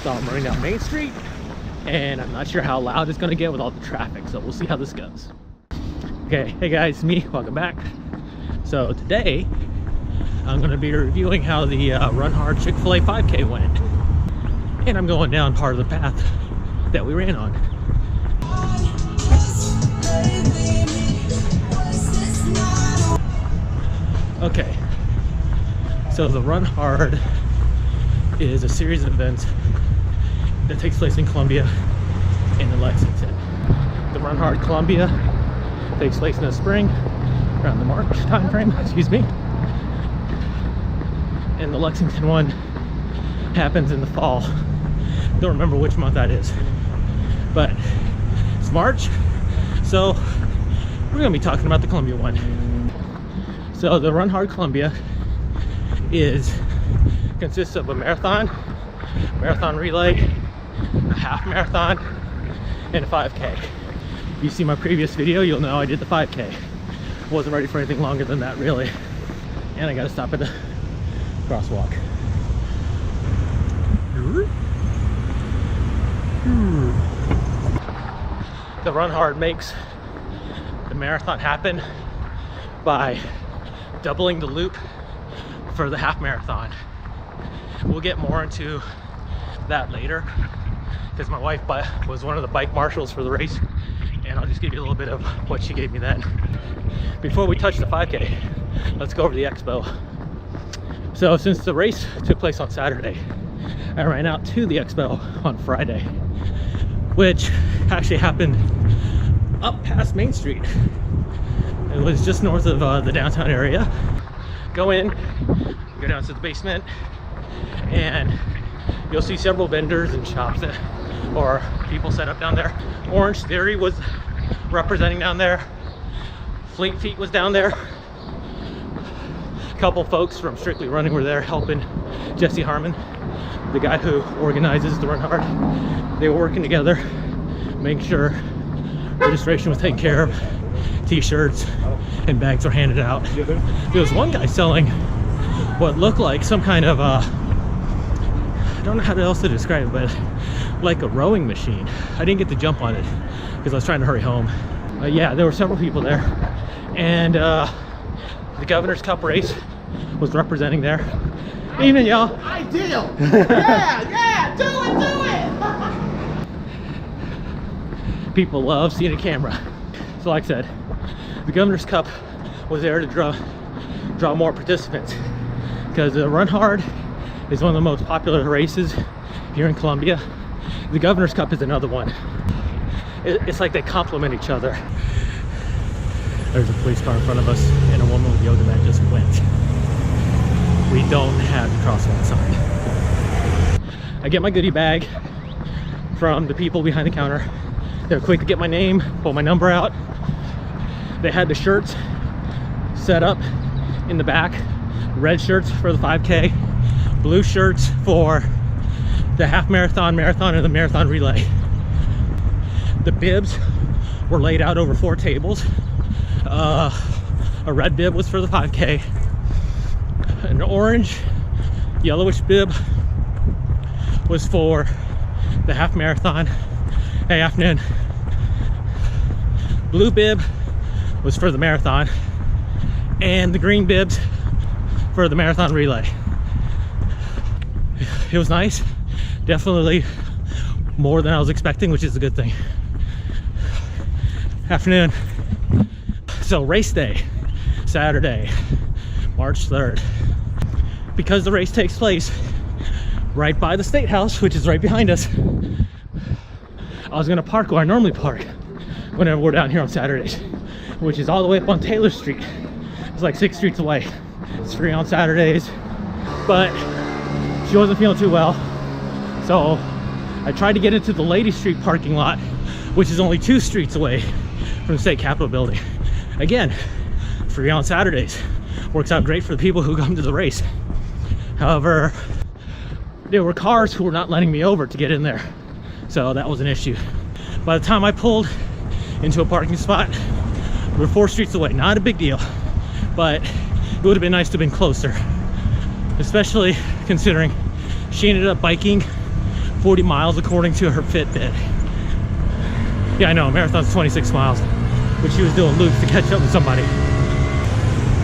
So I'm running down Main Street, and I'm not sure how loud it's gonna get with all the traffic, so we'll see how this goes. Okay, hey guys, it's me, welcome back. So today, I'm gonna be reviewing how the Run Hard Chick-Fil-A 5K went. And I'm going down part of the path that we ran on. Okay, so the Run Hard is a series of events that takes place in Columbia and in Lexington. The Run Hard Columbia takes place in the spring, around the March time frame, excuse me. And the Lexington one happens in the fall. Don't remember which month that is, but it's March, so we're gonna be talking about the Columbia one. So the Run Hard Columbia consists of a marathon relay, a half marathon, and a 5K. If you see my previous video, you'll know I did the 5K. Wasn't ready for anything longer than that, really. And I gotta stop at the crosswalk. The Run Hard makes the marathon happen by doubling the loop for the half marathon. We'll get more into that later because my wife was one of the bike marshals for the race, and I'll just give you a little bit of what she gave me then. Before we touch the 5K, let's go over the expo. So since the race took place on Saturday, I ran out to the expo on Friday, which actually happened up past Main Street. It was just north of the downtown area. Go in, go down to the basement, and you'll see several vendors and shops or people set up down there. Orange Theory was representing down there. Fleet Feet was down there. A couple folks from Strictly Running were there helping Jesse Harmon, the guy who organizes the Run Hard. They were working together, making sure registration was taken care of, t-shirts and bags were handed out. There was one guy selling what looked like some kind of I don't know how else to describe it, but like a rowing machine. I didn't get to jump on it because I was trying to hurry home. Yeah, there were several people there, and the Governor's Cup race was representing there. Evening, y'all. Ideal. Yeah, do it. People love seeing a camera. So like I said, the Governor's Cup was there to draw more participants because the Run Hard is one of the most popular races here in Columbia. The Governor's Cup is another one. It's like they complement each other. There's a police car in front of us and a woman with yoga mat just went. We don't have the crosswalk sign. I get my goodie bag from the people behind the counter. They were quick to get my name, pull my number out. They had the shirts set up in the back. Red shirts for the 5K, blue shirts for the half marathon, and the marathon relay. The bibs were laid out over 4 tables. A red bib was for the 5K. An orange, yellowish bib was for the half marathon. Hey, afternoon. Blue bib was for the marathon, and the green bibs for the marathon relay. It was nice, definitely more than I was expecting, which is a good thing. Afternoon. So race day, Saturday, March 3rd. Because the race takes place right by the State House, which is right behind us, I was gonna park where I normally park whenever we're down here on Saturdays, which is all the way up on Taylor Street. It's like 6 streets away. It's free on Saturdays, but she wasn't feeling too well, so I tried to get into the Lady Street parking lot, which is only 2 streets away from the State Capitol building. Again, free on Saturdays. Works out great for the people who come to the race. However, there were cars who were not letting me over to get in there, so that was an issue. By the time I pulled into a parking spot, we were 4 streets away. Not a big deal, but it would have been nice to have been closer, especially considering she ended up biking 40 miles according to her Fitbit. Yeah, I know, marathon's 26 miles, but she was doing loops to catch up with somebody.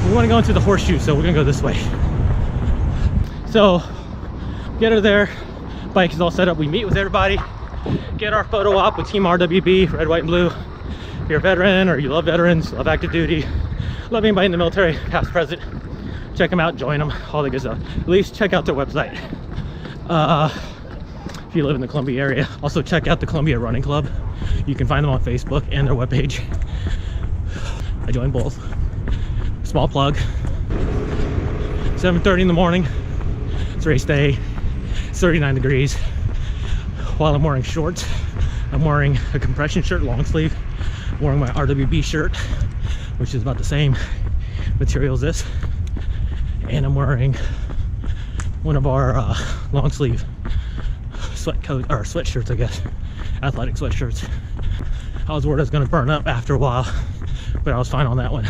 We want to go into the Horseshoe, so we're gonna go this way. So, get her there, bike is all set up, we meet with everybody, get our photo op with Team RWB, red, white, and blue. If you're a veteran or you love veterans, love active duty, love anybody in the military, past, present, check them out, join them, all that good stuff. At least check out their website. If you live in the Columbia area, also check out the Columbia Running Club. You can find them on Facebook and their webpage. I joined both. Small plug. 7:30 in the morning. It's race day. It's 39 degrees. While I'm wearing shorts, I'm wearing a compression shirt, long sleeve. I'm wearing my RWB shirt, which is about the same material as this. And I'm wearing one of our long sleeve sweatshirts, I guess. Athletic sweatshirts. I was worried I was gonna burn up after a while, but I was fine on that one.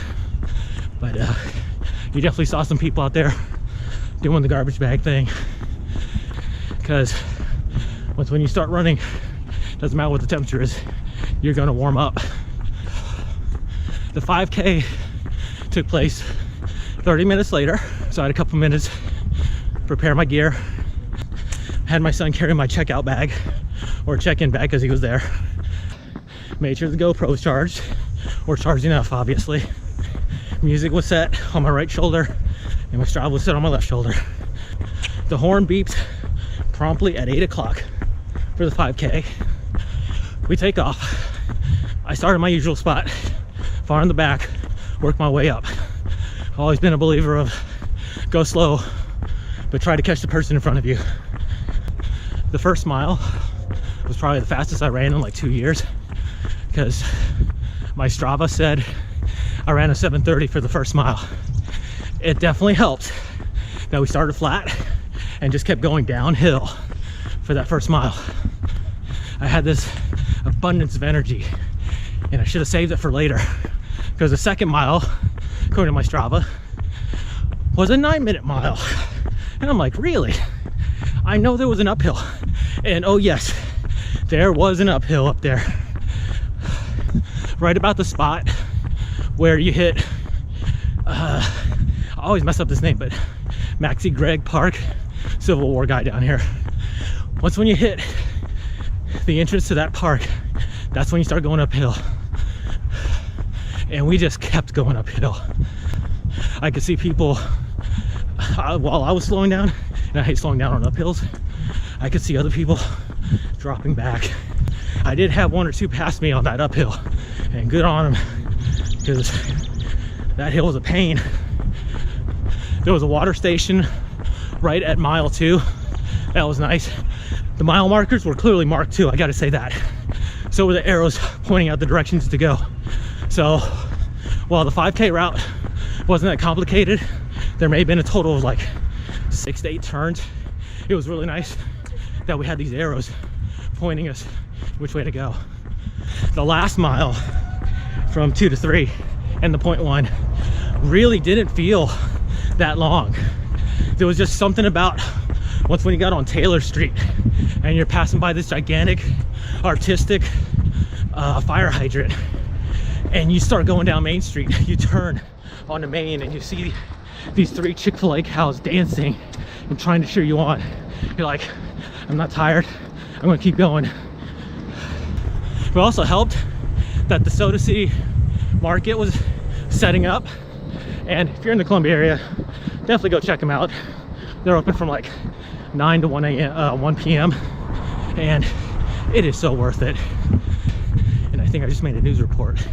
But you definitely saw some people out there doing the garbage bag thing, because when you start running, doesn't matter what the temperature is, you're gonna warm up. The 5K took place 30 minutes later, so I had a couple minutes to prepare my gear. Had my son carry my checkout bag, or check-in bag, because he was there. Made sure the GoPro was charged, or charged enough, obviously. Music was set on my right shoulder, and my Strava was set on my left shoulder. The horn beeps promptly at 8 o'clock for the 5K. We take off. I started my usual spot, far in the back, work my way up. I've always been a believer of go slow, but try to catch the person in front of you. The first mile was probably the fastest I ran in like 2 years, because my Strava said I ran a 7:30 for the first mile. It definitely helped that we started flat and just kept going downhill for that first mile. I had this abundance of energy, and I should have saved it for later, because the second mile, according to my Strava, was a 9-minute mile. And I'm like, really? I know there was an uphill, and oh yes, there was an uphill up there. Right about the spot where you hit, I always mess up this name, but Maxie Gregg Park, Civil War guy down here. Once when you hit the entrance to that park, that's when you start going uphill. And we just kept going uphill. I could see people, while I was slowing down, and I hate slowing down on uphills, I could see other people dropping back. I did have one or two pass me on that uphill, and good on them, because that hill was a pain. There was a water station right at mile 2. That was nice. The mile markers were clearly marked too, I gotta say that. So were the arrows pointing out the directions to go. So while the 5K route wasn't that complicated, there may have been a total of like 6 to 8 turns. It was really nice that we had these arrows pointing us which way to go. The last mile from 2 to 3 and the 0.1 really didn't feel that long. There was just something about once when you got on Taylor Street and you're passing by this gigantic artistic fire hydrant, and you start going down Main Street, you turn onto Main and you see these 3 Chick-fil-A cows dancing and trying to cheer you on. You're like, I'm not tired, I'm gonna keep going. It also helped that the Soda City market was setting up, and if you're in the Columbia area, definitely go check them out. They're open from like 9 to 1 p.m. and it is so worth it. And I think I just made a news report.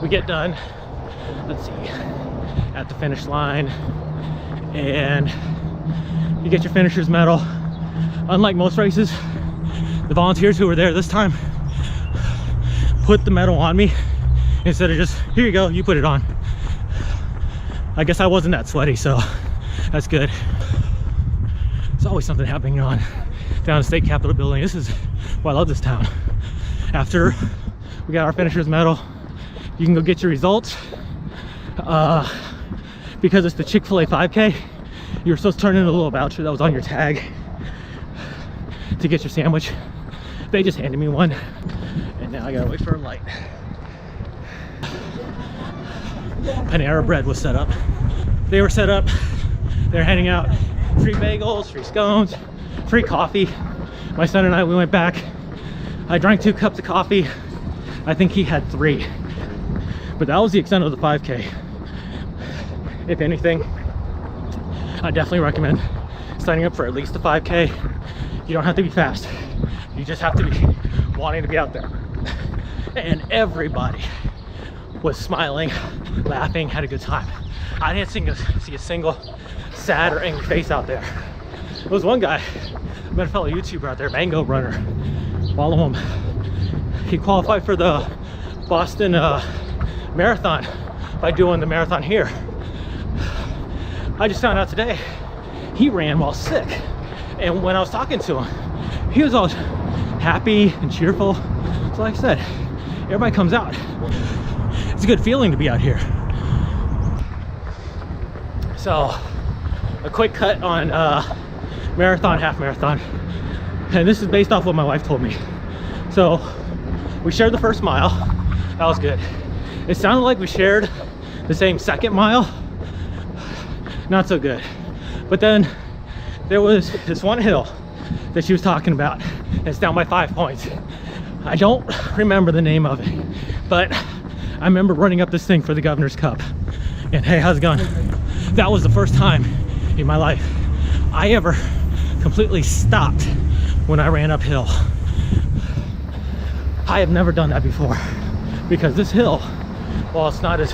We get done, let's see, at the finish line, and you get your finisher's medal. Unlike most races, the volunteers who were there this time put the medal on me instead of just, here you go, you put it on. I guess I wasn't that sweaty, so that's good. There's always something happening on down the state capitol building. This is why I love this town. After we got our finisher's medal, you can go get your results. Because it's the Chick-fil-A 5K, you were supposed to turn in a little voucher that was on your tag. to get your sandwich. They just handed me one, and now I gotta wait for a light. Panera Bread was set up. They were set up. They're handing out free bagels, free scones, free coffee. My son and I, we went back. I drank 2 cups of coffee. I think he had 3. But that was the extent of the 5K. If anything, I definitely recommend signing up for at least a 5K. You don't have to be fast. You just have to be wanting to be out there. And everybody was smiling, laughing, had a good time. I didn't see a single sad or angry face out there. There was one guy, I met a fellow YouTuber out there, Mango Runner. Follow him. He qualified for the Boston Marathon by doing the marathon here. I just found out today he ran while sick, and when I was talking to him, he was all happy and cheerful. So like I said, everybody comes out. It's a good feeling to be out here. So a quick cut on marathon, half marathon, and this is based off what my wife told me. So we shared the first mile. That was good. It sounded like we shared the same second mile. Not so good. But then there was this one hill that she was talking about. It's down by 5 points. I don't remember the name of it, but I remember running up this thing for the Governor's Cup. And hey, how's it going? That was the first time in my life I ever completely stopped when I ran uphill. I have never done that before, because this hill, while it's not as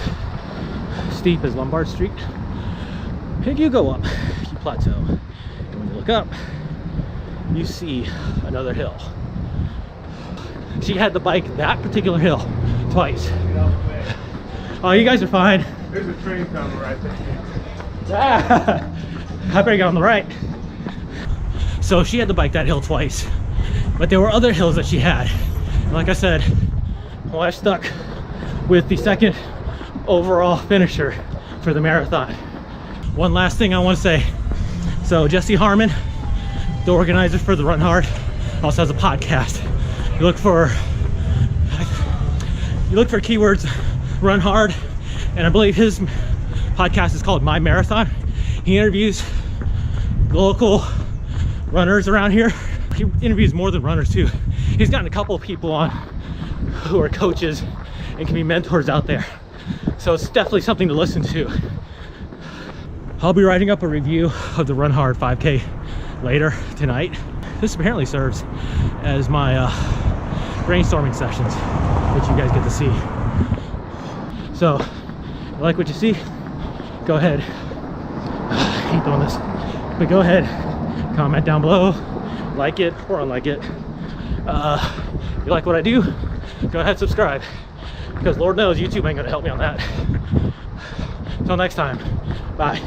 steep as Lombard Street, if you go up, you plateau. And when you look up, you see another hill. She had to bike that particular hill twice. Oh, you guys are fine. There's a train coming right there. Ah, I better get on the right. So she had to bike that hill twice, but there were other hills that she had. And like I said, well, I stuck with the second overall finisher for the marathon. One last thing I want to say. So Jesse Harmon, the organizer for the Run Hard, also has a podcast. You look for keywords Run Hard, and I believe his podcast is called My Marathon. He interviews local runners around here. He interviews more than runners too. He's gotten a couple of people on who are coaches and can be mentors out there. So it's definitely something to listen to. I'll be writing up a review of the Run Hard 5K later tonight. This apparently serves as my brainstorming sessions that you guys get to see. So, if you like what you see, go ahead. I hate doing this, but go ahead, comment down below, like it or unlike it. If you like what I do, go ahead, subscribe, because Lord knows YouTube ain't gonna help me on that. Until next time, bye.